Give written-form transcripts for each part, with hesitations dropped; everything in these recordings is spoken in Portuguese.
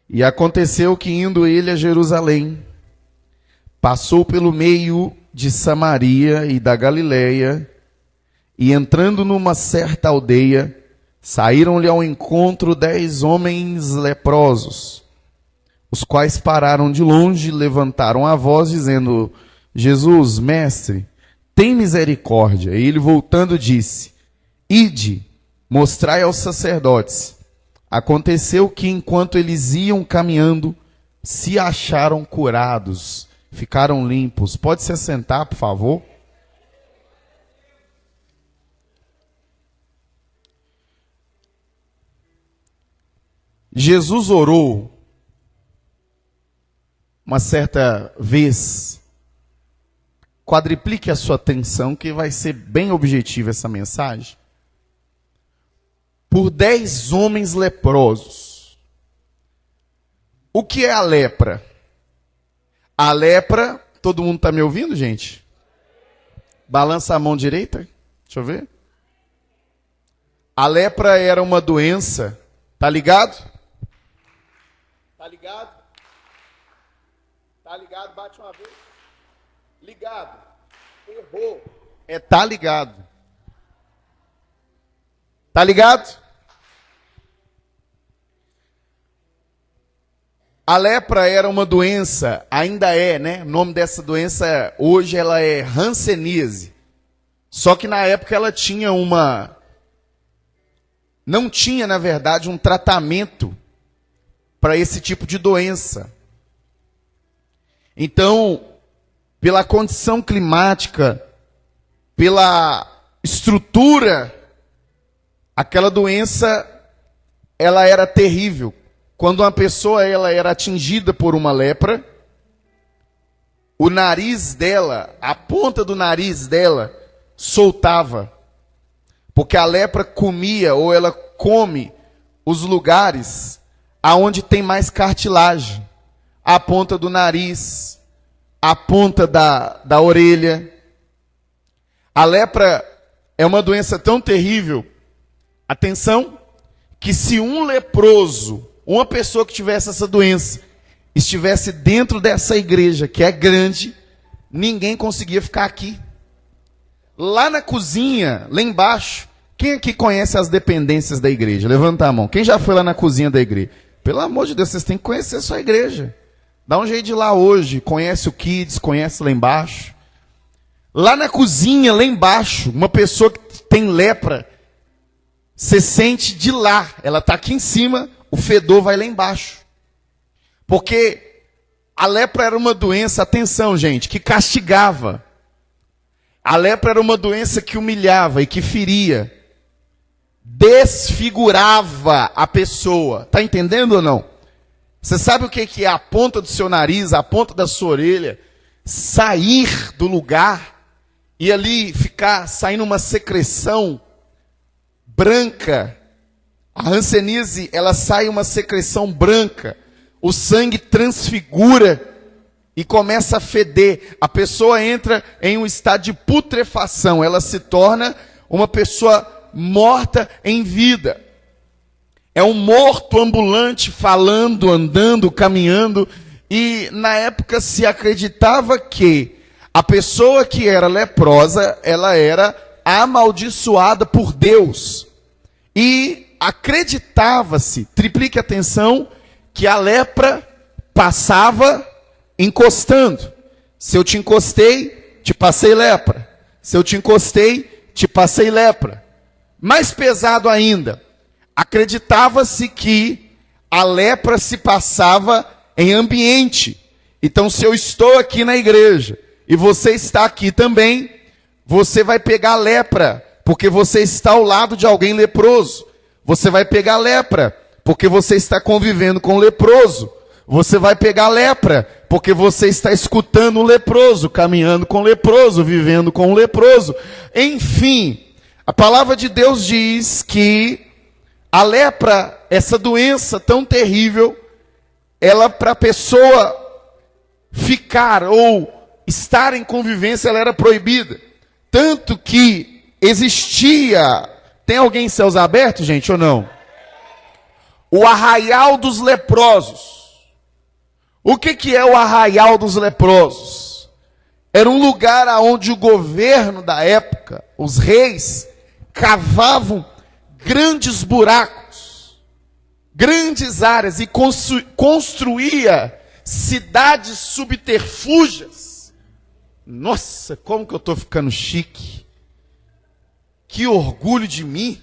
E aconteceu que, indo ele a Jerusalém, passou pelo meio de Samaria e da Galiléia, e entrando numa certa aldeia, saíram-lhe ao encontro 10 homens leprosos, os quais pararam de longe e levantaram a voz, dizendo: Jesus, mestre, tem misericórdia. E ele, voltando, disse: Ide, mostrai aos sacerdotes. Aconteceu que, enquanto eles iam caminhando, se acharam curados, ficaram limpos. Pode se assentar, por favor? Jesus orou uma certa vez. Quadriplique a sua atenção, que vai ser bem objetiva essa mensagem. Por 10 homens leprosos. O que é a lepra? A lepra, todo mundo está me ouvindo, gente? Balança a mão direita, deixa eu ver. A lepra era uma doença, tá ligado? Tá ligado? Tá ligado? Bate uma vez. Ligado. Errou. É tá ligado. Tá ligado? A lepra era uma doença, ainda é, né? O nome dessa doença hoje ela é hanseníase. Só que na época ela tinha não tinha, na verdade, um tratamento para esse tipo de doença. Então, pela condição climática, pela estrutura, aquela doença ela era terrível. Quando uma pessoa ela era atingida por uma lepra, o nariz dela, a ponta do nariz dela, soltava. Porque a lepra comia, ou ela come, os lugares aonde tem mais cartilagem. A ponta do nariz, a ponta da orelha. A lepra é uma doença tão terrível, atenção, que se um leproso, uma pessoa que tivesse essa doença, estivesse dentro dessa igreja, que é grande, ninguém conseguia ficar aqui. Lá na cozinha, lá embaixo, quem aqui conhece as dependências da igreja? Levanta a mão. Quem já foi lá na cozinha da igreja? Pelo amor de Deus, vocês têm que conhecer a sua igreja. Dá um jeito de ir lá hoje, conhece o Kids, conhece lá embaixo. Lá na cozinha, lá embaixo, uma pessoa que tem lepra, você sente de lá, ela está aqui em cima, o fedor vai lá embaixo. Porque a lepra era uma doença, atenção gente, que castigava. A lepra era uma doença que humilhava e que feria. Desfigurava a pessoa. Está entendendo ou não? Você sabe o que é a ponta do seu nariz, a ponta da sua orelha, sair do lugar e ali ficar saindo uma secreção branca. A hanseníase, ela sai uma secreção branca. O sangue transfigura e começa a feder. A pessoa entra em um estado de putrefação. Ela se torna uma pessoa morta em vida. É um morto ambulante, falando, andando, caminhando. E na época se acreditava que a pessoa que era leprosa, ela era amaldiçoada por Deus. E acreditava-se, triplique a atenção, que a lepra passava encostando. Se eu te encostei, te passei lepra. Se eu te encostei, te passei lepra. Mais pesado ainda, acreditava-se que a lepra se passava em ambiente. Então, se eu estou aqui na igreja e você está aqui também, você vai pegar lepra, porque você está ao lado de alguém leproso. Você vai pegar lepra, porque você está convivendo com o leproso. Você vai pegar lepra, porque você está escutando o leproso, caminhando com o leproso, vivendo com o leproso. Enfim, a palavra de Deus diz que a lepra, essa doença tão terrível, ela para a pessoa ficar ou estar em convivência, ela era proibida. Tanto que existia... Tem alguém em céus abertos, gente, ou não? o arraial dos leprosos. O que é o arraial dos leprosos? Era um lugar onde o governo da época, os reis, cavavam grandes buracos, grandes áreas e construía cidades subterfúgias. Nossa, como que eu estou ficando chique. Que orgulho de mim.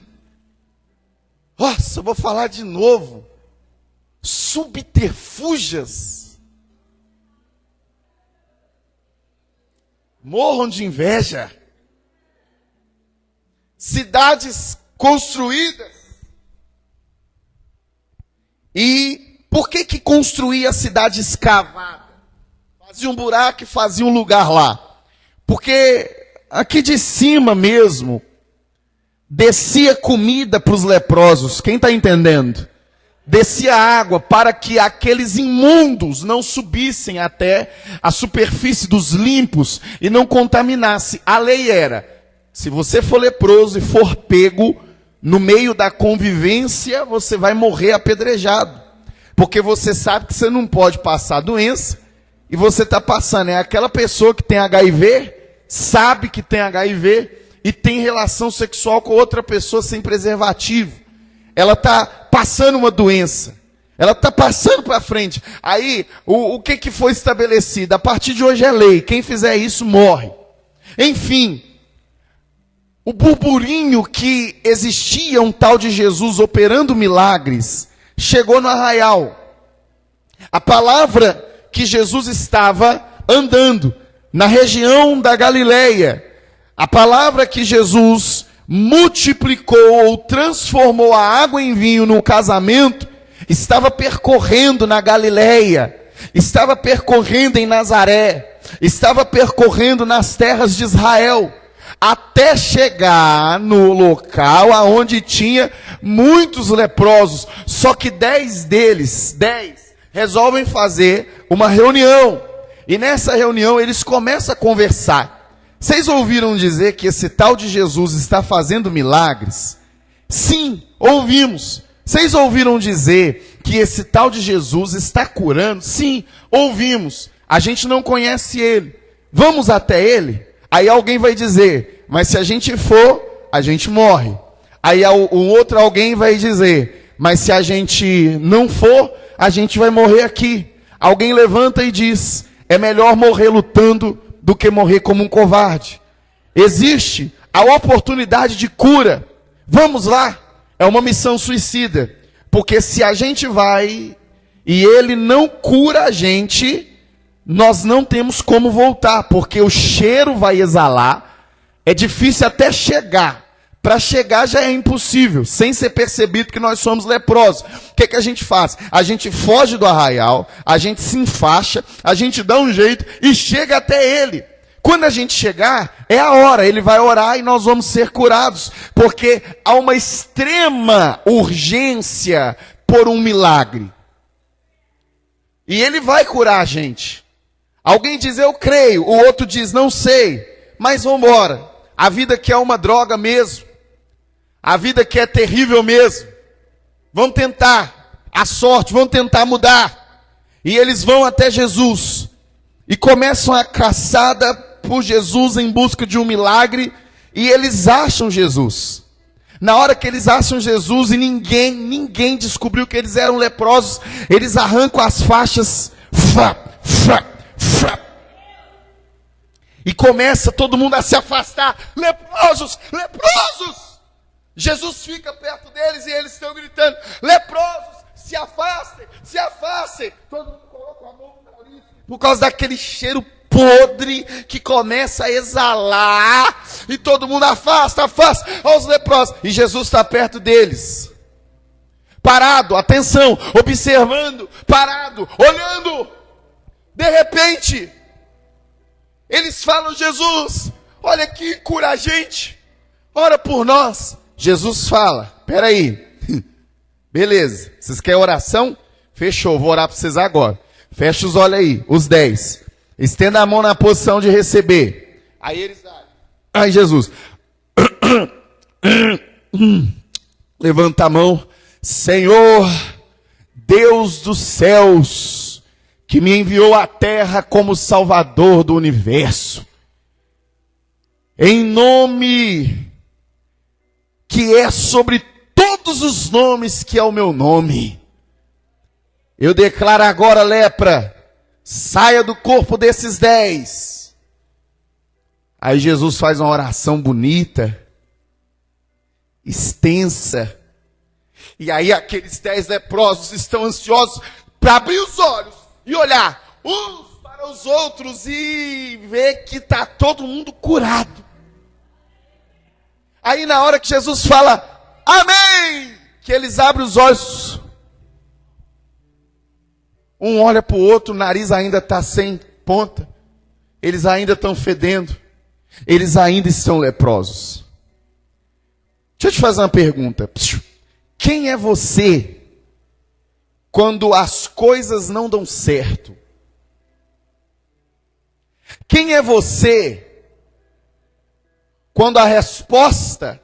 Nossa, eu vou falar de novo. Subterfúgias. Morram de inveja. Cidades construídas. E por que construía a cidade escavada? Fazia um buraco e fazia um lugar lá. Porque aqui de cima mesmo, descia comida para os leprosos. Quem está entendendo? Descia água para que aqueles imundos não subissem até a superfície dos limpos e não contaminasse. A lei era, se você for leproso e for pego no meio da convivência, você vai morrer apedrejado. Porque você sabe que você não pode passar doença e você está passando. É aquela pessoa que tem HIV, sabe que tem HIV e tem relação sexual com outra pessoa sem preservativo. Ela está passando uma doença. Ela está passando para frente. Aí, o que foi estabelecido? A partir de hoje é lei. Quem fizer isso morre. Enfim, o burburinho que existia um tal de Jesus operando milagres, chegou no arraial. A palavra que Jesus estava andando na região da Galileia, a palavra que Jesus multiplicou ou transformou a água em vinho no casamento, estava percorrendo na Galileia, estava percorrendo em Nazaré, estava percorrendo nas terras de Israel, até chegar no local aonde tinha muitos leprosos. Só que 10 deles, resolvem fazer uma reunião. E nessa reunião eles começam a conversar. Vocês ouviram dizer que esse tal de Jesus está fazendo milagres? Sim, ouvimos. Vocês ouviram dizer que esse tal de Jesus está curando? Sim, ouvimos. A gente não conhece ele. Vamos até ele? Aí alguém vai dizer, mas se a gente for, a gente morre. Aí o outro alguém vai dizer, mas se a gente não for, a gente vai morrer aqui. Alguém levanta e diz, é melhor morrer lutando do que morrer como um covarde. Existe a oportunidade de cura. Vamos lá. É uma missão suicida. Porque se a gente vai e ele não cura a gente, nós não temos como voltar, porque o cheiro vai exalar, é difícil até chegar. Para chegar já é impossível, sem ser percebido que nós somos leprosos. O que a gente faz? A gente foge do arraial, a gente se enfaixa, a gente dá um jeito e chega até ele. Quando a gente chegar, é a hora, ele vai orar e nós vamos ser curados, porque há uma extrema urgência por um milagre. E ele vai curar a gente. Alguém diz, eu creio, o outro diz, não sei, mas vamos embora. A vida que é uma droga mesmo. A vida que é terrível mesmo. Vamos tentar a sorte, vamos tentar mudar. E eles vão até Jesus. E começam a caçada por Jesus em busca de um milagre. E eles acham Jesus. Na hora que eles acham Jesus e ninguém descobriu que eles eram leprosos, eles arrancam as faixas. E começa todo mundo a se afastar. Leprosos, leprosos! Jesus fica perto deles e eles estão gritando, leprosos, se afastem, se afastem. Todo mundo coloca a mão no nariz, por causa daquele cheiro podre que começa a exalar. E todo mundo afasta aos leprosos. E Jesus está perto deles. Parado, atenção, observando, parado, olhando. De repente, eles falam, Jesus, olha aqui, cura a gente, ora por nós. Jesus fala, peraí, beleza, vocês querem oração? Fechou, vou orar para vocês agora. Fecha os olhos aí, os 10. Estenda a mão na posição de receber. Aí eles olham. Aí Jesus, levanta a mão, Senhor, Deus dos céus, que me enviou à terra como Salvador do universo, em nome que é sobre todos os nomes que é o meu nome, eu declaro agora, lepra, saia do corpo desses 10. Aí Jesus faz uma oração bonita, extensa, e aí aqueles 10 leprosos estão ansiosos para abrir os olhos e olhar uns para os outros e ver que está todo mundo curado. Aí na hora que Jesus fala, amém, que eles abrem os olhos, um olha para o outro, o nariz ainda está sem ponta, eles ainda estão fedendo, eles ainda estão leprosos. Deixa eu te fazer uma pergunta. Quem é você quando as coisas não dão certo? Quem é você quando a resposta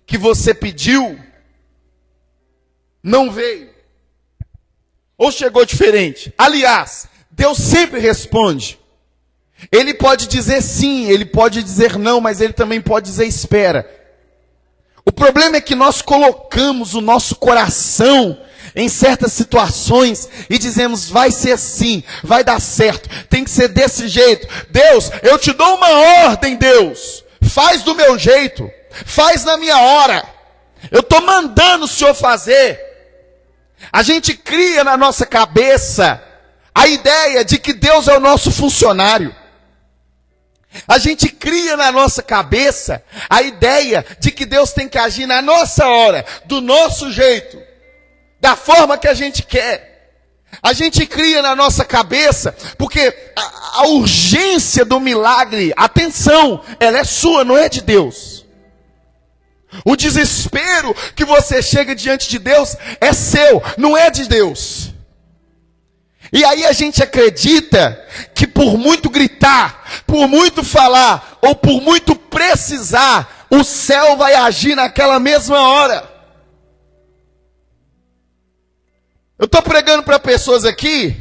que você pediu não veio? Ou chegou diferente? Aliás, Deus sempre responde. Ele pode dizer sim, ele pode dizer não, mas ele também pode dizer espera. O problema é que nós colocamos o nosso coração em certas situações e dizemos, vai ser assim, vai dar certo, tem que ser desse jeito. Deus, eu te dou uma ordem, Deus, faz do meu jeito, faz na minha hora, eu estou mandando o Senhor fazer. A gente cria na nossa cabeça a ideia de que Deus é o nosso funcionário. A gente cria na nossa cabeça a ideia de que Deus tem que agir na nossa hora, do nosso jeito, da forma que a gente quer. A gente cria na nossa cabeça, porque a urgência do milagre, atenção, ela é sua, não é de Deus. O desespero que você chega diante de Deus é seu, não é de Deus. E aí a gente acredita que por muito gritar, por muito falar, ou por muito precisar, o céu vai agir naquela mesma hora. Eu estou pregando para pessoas aqui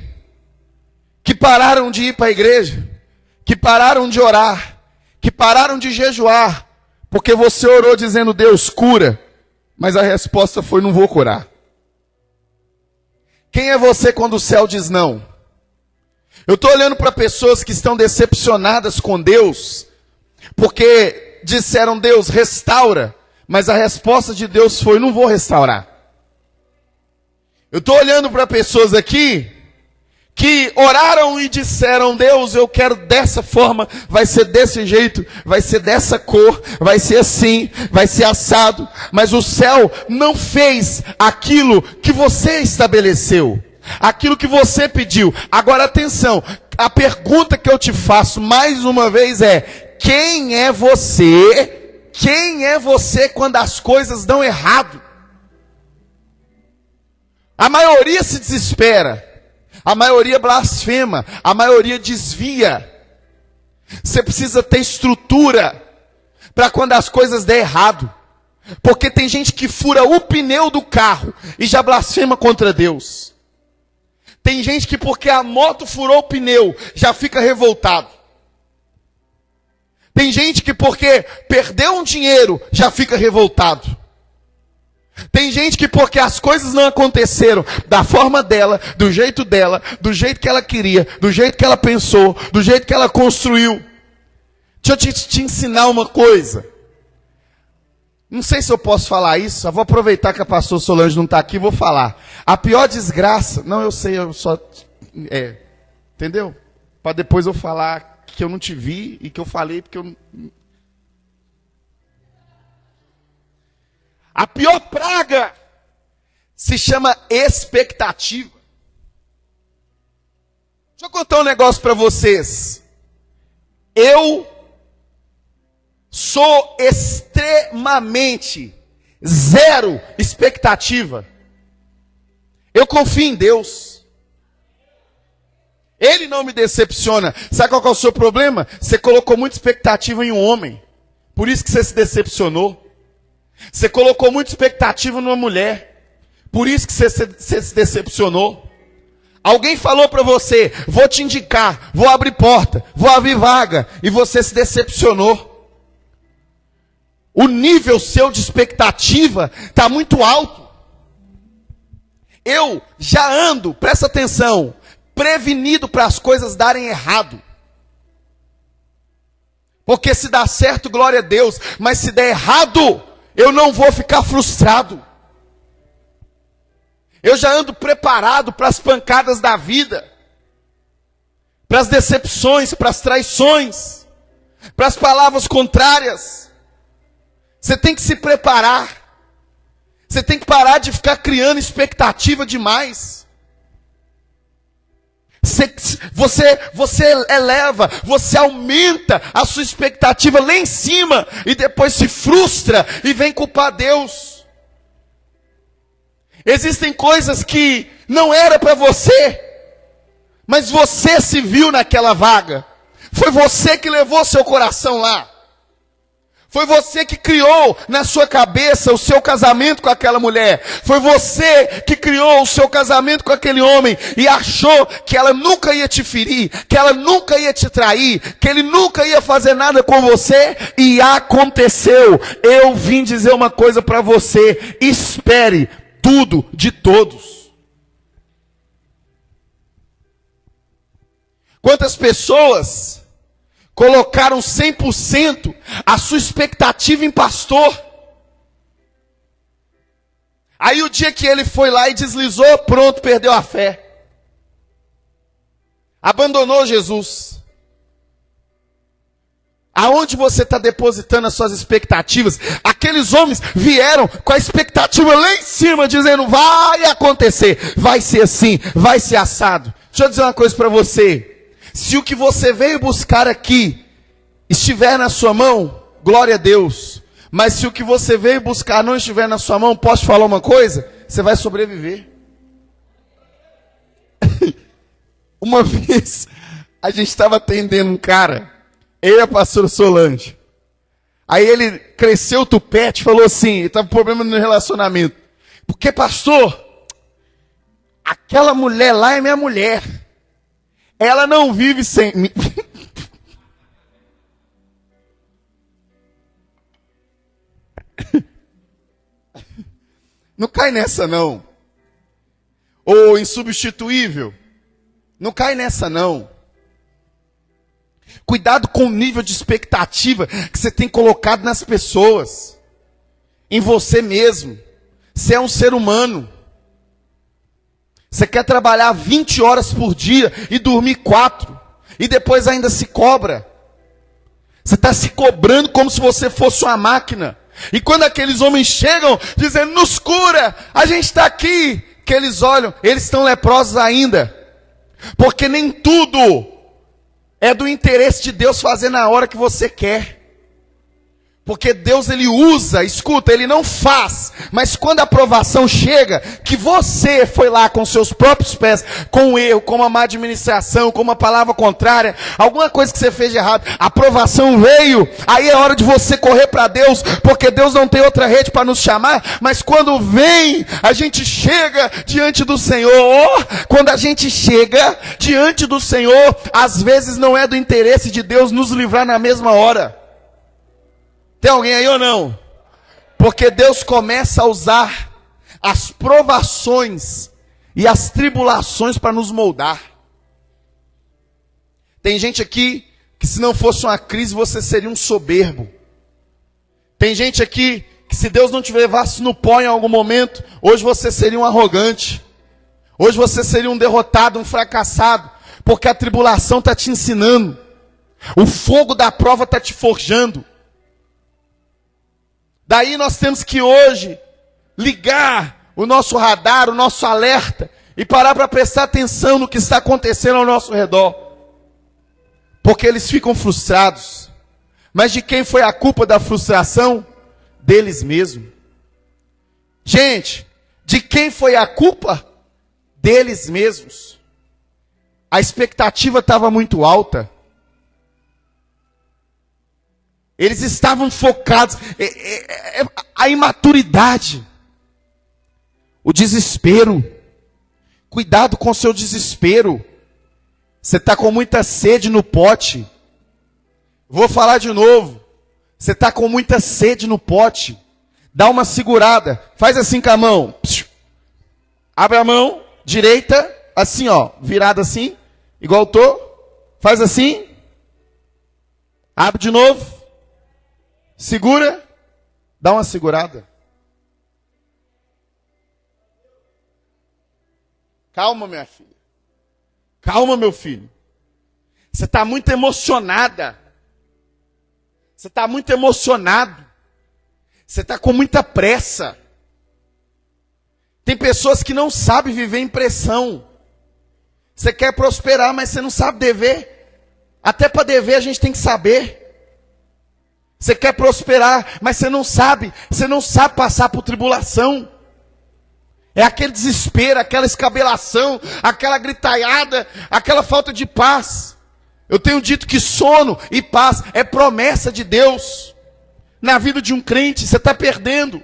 que pararam de ir para a igreja, que pararam de orar, que pararam de jejuar, porque você orou dizendo, Deus, cura, mas a resposta foi, não vou curar. Quem é você quando o céu diz não? Eu estou olhando para pessoas que estão decepcionadas com Deus, porque disseram, Deus, restaura, mas a resposta de Deus foi, não vou restaurar. Eu estou olhando para pessoas aqui que oraram e disseram, Deus, eu quero dessa forma, vai ser desse jeito, vai ser dessa cor, vai ser assim, vai ser assado, mas o céu não fez aquilo que você estabeleceu, aquilo que você pediu. Agora atenção, a pergunta que eu te faço mais uma vez é, quem é você? Quem é você quando as coisas dão errado? A maioria se desespera. A maioria blasfema, a maioria desvia. Você precisa ter estrutura para quando as coisas der errado. Porque tem gente que fura o pneu do carro e já blasfema contra Deus. Tem gente que porque a moto furou o pneu já fica revoltado. Tem gente que porque perdeu um dinheiro já fica revoltado. Tem gente que porque as coisas não aconteceram da forma dela, do jeito que ela queria, do jeito que ela pensou, do jeito que ela construiu. Deixa eu te ensinar uma coisa. Não sei se eu posso falar isso, eu vou aproveitar que a pastora Solange não está aqui e vou falar. A pior desgraça, não, eu sei, eu só... entendeu? Para depois eu falar que eu não te vi e que eu falei porque eu... A pior praga se chama expectativa. Deixa eu contar um negócio para vocês. Eu sou extremamente zero expectativa. Eu confio em Deus. Ele não me decepciona. Sabe qual que é o seu problema? Você colocou muita expectativa em um homem. Por isso que você se decepcionou. Você colocou muita expectativa numa mulher. Por isso que você se decepcionou. Alguém falou para você, vou te indicar, vou abrir porta, vou abrir vaga, e você se decepcionou. O nível seu de expectativa está muito alto. Eu já ando, presta atenção, prevenido para as coisas darem errado. Porque se dá certo, glória a Deus, mas se der errado, eu não vou ficar frustrado. Eu já ando preparado para as pancadas da vida, para as decepções, para as traições, para as palavras contrárias. Você tem que se preparar. Você tem que parar de ficar criando expectativa demais. Você eleva, você aumenta a sua expectativa lá em cima e depois se frustra e vem culpar Deus. Existem coisas que não era para você, mas você se viu naquela vaga. Foi você que levou seu coração lá. Foi você que criou na sua cabeça o seu casamento com aquela mulher. Foi você que criou o seu casamento com aquele homem e achou que ela nunca ia te ferir, que ela nunca ia te trair, que ele nunca ia fazer nada com você, e aconteceu. Eu vim dizer uma coisa para você: espere tudo de todos. Quantas pessoas colocaram 100% a sua expectativa em pastor? Aí o dia que ele foi lá e deslizou, pronto, perdeu a fé. Abandonou Jesus. Aonde você está depositando as suas expectativas? Aqueles homens vieram com a expectativa lá em cima, dizendo, vai acontecer, vai ser assim, vai ser assado. Deixa eu dizer uma coisa para você. Se o que você veio buscar aqui estiver na sua mão, glória a Deus. Mas se o que você veio buscar não estiver na sua mão, posso te falar uma coisa? Você vai sobreviver. Uma vez, a gente estava atendendo um cara, eu e a pastora Solange. Aí ele cresceu o tupete, falou assim, ele estava com problema no relacionamento. Porque, pastor, aquela mulher lá é minha mulher. Ela não vive sem mim. Não cai nessa não. Ou insubstituível. Não cai nessa não. Cuidado com o nível de expectativa que você tem colocado nas pessoas. Em você mesmo. Você é um ser humano. Você quer trabalhar 20 horas por dia e dormir 4. E depois ainda se cobra. Você está se cobrando como se você fosse uma máquina. E quando aqueles homens chegam dizendo, nos cura, a gente está aqui. Que eles olham, eles estão leprosos ainda. Porque nem tudo é do interesse de Deus fazer na hora que você quer. Porque Deus, ele usa, escuta, ele não faz. Mas quando a aprovação chega, que você foi lá com seus próprios pés, com um erro, com uma má administração, com uma palavra contrária, alguma coisa que você fez de errado, a aprovação veio, aí é hora de você correr para Deus, porque Deus não tem outra rede para nos chamar, mas quando vem, a gente chega diante do Senhor. Quando a gente chega diante do Senhor, às vezes não é do interesse de Deus nos livrar na mesma hora. Tem alguém aí ou não? Porque Deus começa a usar as provações e as tribulações para nos moldar. Tem gente aqui que se não fosse uma crise você seria um soberbo. Tem gente aqui que se Deus não te levasse no pó em algum momento, hoje você seria um arrogante. Hoje você seria um derrotado, um fracassado. Porque a tribulação está te ensinando. O fogo da prova está te forjando. Daí nós temos que hoje ligar o nosso radar, o nosso alerta e parar para prestar atenção no que está acontecendo ao nosso redor. Porque eles ficam frustrados. Mas de quem foi a culpa da frustração? Deles mesmos. Gente, de quem foi a culpa? Deles mesmos. A expectativa estava muito alta. Eles estavam focados. A imaturidade. o desespero. Cuidado com o seu desespero. Você está com muita sede no pote. Vou falar de novo. Você está com muita sede no pote. Dá uma segurada. Faz assim com a mão. Abre a mão direita, assim ó, virada assim, igual eu tô. Faz assim. Abre de novo. Segura. Dá uma segurada. Calma, minha filha. Calma, meu filho. Você está muito emocionada. Você está muito emocionado. Você está com muita pressa. Tem pessoas que não sabem viver em pressão. Você quer prosperar, mas você não sabe dever. Até para dever a gente tem que saber. Você quer prosperar, mas você não sabe. Você não sabe passar por tribulação. É aquele desespero, aquela escabelação, aquela gritalhada, aquela falta de paz. Eu tenho dito que sono e paz é promessa de Deus. Na vida de um crente, você está perdendo.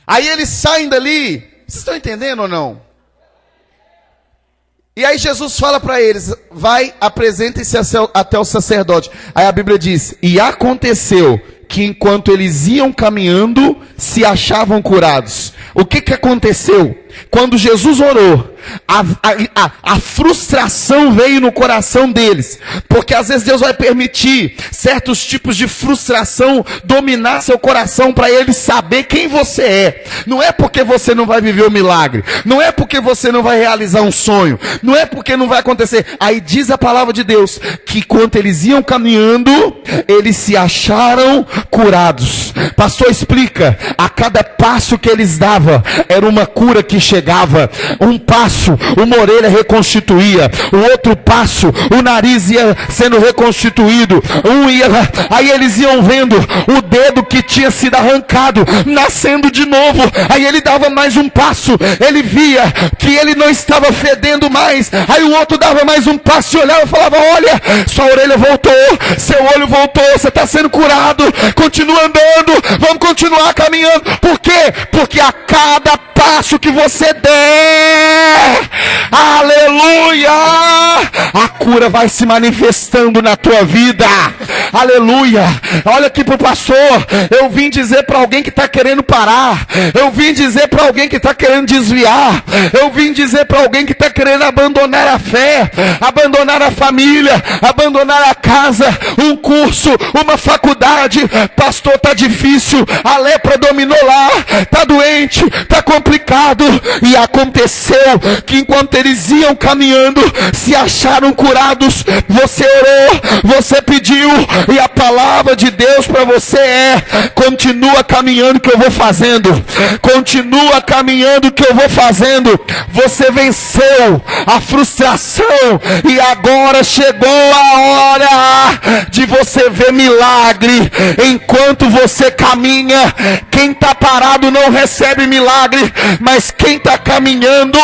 Aí eles saem dali. Vocês estão entendendo ou não? E aí Jesus fala para eles, vai, apresentem-se até o sacerdote. Aí a Bíblia diz, e aconteceu que enquanto eles iam caminhando, se achavam curados. O que aconteceu? Quando Jesus orou, a frustração veio no coração deles. Porque às vezes Deus vai permitir certos tipos de frustração dominar seu coração para ele saber quem você é. Não é porque você não vai viver o milagre. Não é porque você não vai realizar um sonho. Não é porque não vai acontecer. Aí diz a palavra de Deus que quando eles iam caminhando, eles se acharam curados. Pastor, explica. A cada passo que eles davam, era uma cura que chegava. Um passo, uma orelha reconstituía. O outro passo, o nariz ia sendo reconstituído. Aí eles iam vendo o dedo que tinha sido arrancado nascendo de novo. Aí ele dava mais um passo. Ele via que ele não estava fedendo mais. Aí o outro dava mais um passo e olhava e falava, olha, sua orelha voltou, seu olho voltou, você está sendo curado. Continua andando, vamos continuar caminhando. Por quê? Porque a cada passo que você der, aleluia, a cura vai se manifestando na tua vida. Aleluia. Olha aqui pro pastor, eu vim dizer para alguém que está querendo parar, eu vim dizer para alguém que está querendo desviar, eu vim dizer para alguém que está querendo abandonar a fé, abandonar a família, abandonar a casa, um curso, uma faculdade. Pastor, tá difícil, a lepra dominou lá, tá doente, tá complicado. E aconteceu que enquanto eles iam caminhando, se acharam curados. Você orou, você pediu, e a palavra de Deus para você é: continua caminhando que eu vou fazendo, continua caminhando que eu vou fazendo. Você venceu a frustração e agora chegou a hora de você ver milagre. Enquanto você caminha, quem está parado não recebe milagre, mas quem está caminhando,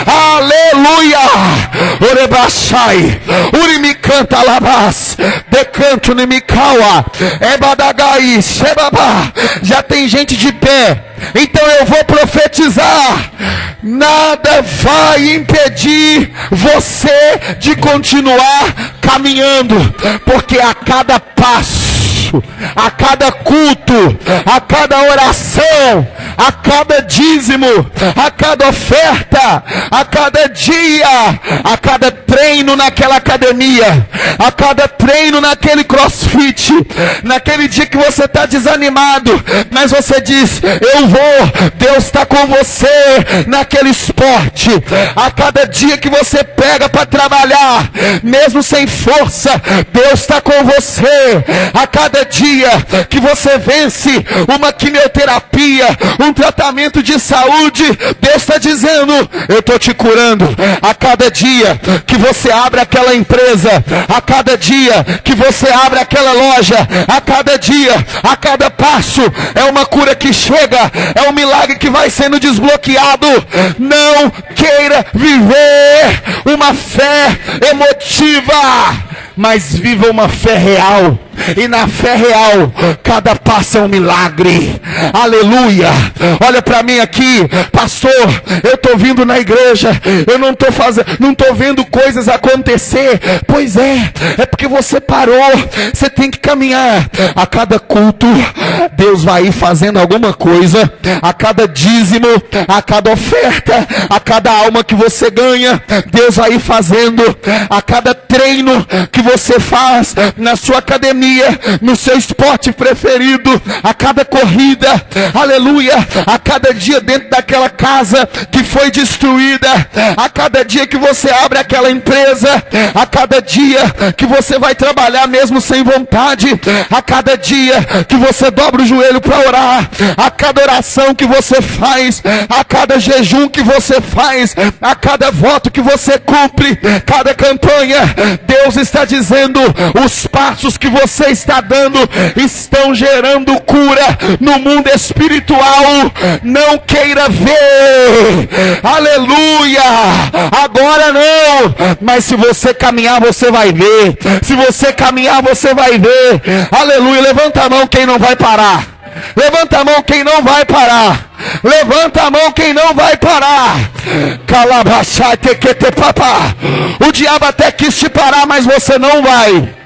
aleluia, orebachai, urimicanta labas, decanto nimicaua, ebadagai, shebaba. Já tem gente de pé. Então eu vou profetizar: nada vai impedir você de continuar caminhando, porque a cada passo, a cada culto, a cada oração, a cada dízimo, a cada oferta, a cada dia, a cada treino naquela academia, a cada treino naquele crossfit, naquele dia que você está desanimado, mas você diz: eu vou, Deus está com você naquele esporte. A cada dia que você pega para trabalhar, mesmo sem força, Deus está com você. A cada dia que você vence uma quimioterapia, um tratamento de saúde, Deus está dizendo: eu estou te curando. A cada dia que você abre aquela empresa, a cada dia que você abre aquela loja, a cada dia, a cada passo, é uma cura que chega, é um milagre que vai sendo desbloqueado. Não queira viver uma fé emotiva, mas viva uma fé real. E na fé real, cada passo é um milagre. Aleluia. Olha para mim aqui, pastor, eu estou vindo na igreja, eu não estou vendo coisas acontecer. Pois é porque você parou. Você tem que caminhar. A cada culto, Deus vai ir fazendo alguma coisa. A cada dízimo, a cada oferta, a cada alma que você ganha, Deus vai ir fazendo. A cada treino que você faz na sua academia, no seu esporte preferido, a cada corrida, aleluia, a cada dia dentro daquela casa que foi destruída, a cada dia que você abre aquela empresa, a cada dia que você vai trabalhar mesmo sem vontade, a cada dia que você dobra o joelho para orar, a cada oração que você faz, a cada jejum que você faz, a cada voto que você cumpre, cada campanha, Deus está dizendo, os passos que você está dando estão gerando cura no mundo espiritual. Não queira ver, aleluia, agora não, mas se você caminhar você vai ver, se você caminhar você vai ver, aleluia. Levanta a mão quem não vai parar, levanta a mão quem não vai parar, levanta a mão quem não vai parar. O diabo até quis te parar, mas você não vai.